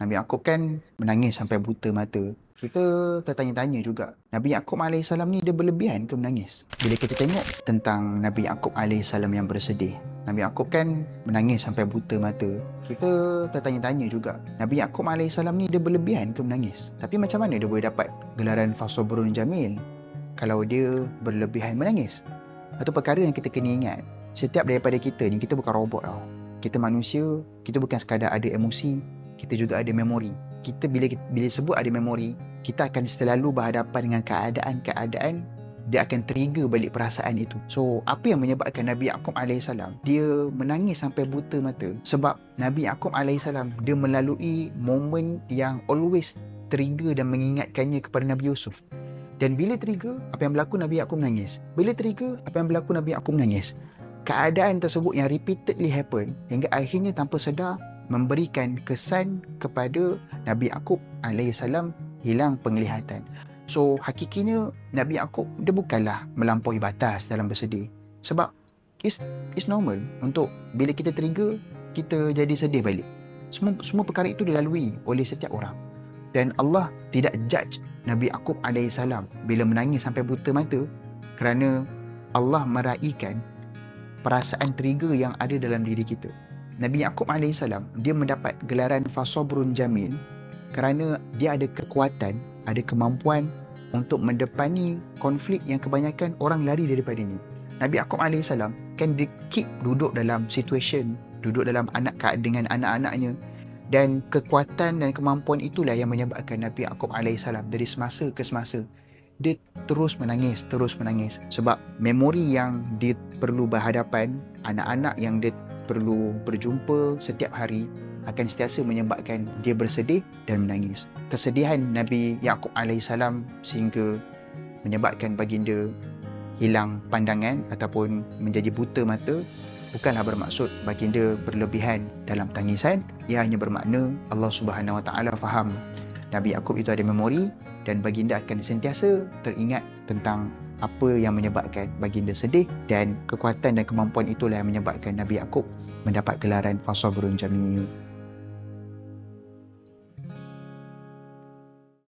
Nabi Yaakob kan menangis sampai buta mata. Kita tertanya-tanya juga, Nabi Yaakob AS ni dia berlebihan ke menangis? Bila kita tengok tentang Nabi Yaakob AS yang bersedih, Nabi Yaakob kan menangis sampai buta mata. Kita tertanya-tanya juga, Nabi Yaakob AS ni dia berlebihan ke menangis? Tapi macam mana dia boleh dapat gelaran Fasabrun Jamil kalau dia berlebihan menangis? Satu perkara yang kita kena ingat, setiap daripada kita ni, kita bukan robot tau. Kita manusia, kita bukan sekadar ada emosi, kita juga ada memori. Kita bila sebut ada memori, kita akan selalu berhadapan dengan keadaan-keadaan, dia akan trigger balik perasaan itu. So, apa yang menyebabkan Nabi Yaakob AS dia menangis sampai buta mata? Sebab Nabi Yaakob AS dia melalui momen yang always trigger dan mengingatkannya kepada Nabi Yusuf. Dan bila trigger, apa yang berlaku, Nabi Yaakob menangis. Bila trigger, apa yang berlaku, Nabi Yaakob menangis. Keadaan tersebut yang repeatedly happen hingga akhirnya tanpa sedar memberikan kesan kepada Nabi Yaakob AS hilang penglihatan. So, hakikinya Nabi Yaakob dia bukanlah melampaui batas dalam bersedih. Sebab it's normal untuk bila kita trigger, kita jadi sedih balik. Semua perkara itu dilalui oleh setiap orang. Dan Allah tidak judge Nabi Yaakob AS bila menangis sampai buta mata, kerana Allah meraihkan perasaan trigger yang ada dalam diri kita. Nabi Yaakob AS dia mendapat gelaran Fasabrun Jamil kerana dia ada kekuatan, ada kemampuan untuk mendepani konflik yang kebanyakan orang lari daripadanya. Nabi Yaakob AS kan dia keep duduk dalam situation, duduk dalam dengan anak-anaknya, dan kekuatan dan kemampuan itulah yang menyebabkan Nabi Yaakob AS dari semasa ke semasa dia terus menangis sebab memori yang dia perlu berhadapan, anak-anak yang dia perlu berjumpa setiap hari akan sentiasa menyebabkan dia bersedih dan menangis. Kesedihan Nabi Yaakob AS sehingga menyebabkan baginda hilang pandangan ataupun menjadi buta mata bukanlah bermaksud baginda berlebihan dalam tangisan. Ia hanya bermakna Allah Subhanahu Wa Taala faham Nabi Yaakob itu ada memori dan baginda akan sentiasa teringat tentang apa yang menyebabkan baginda sedih, dan kekuatan dan kemampuan itulah yang menyebabkan Nabi Yaakob mendapat gelaran Fasabrun Jamil.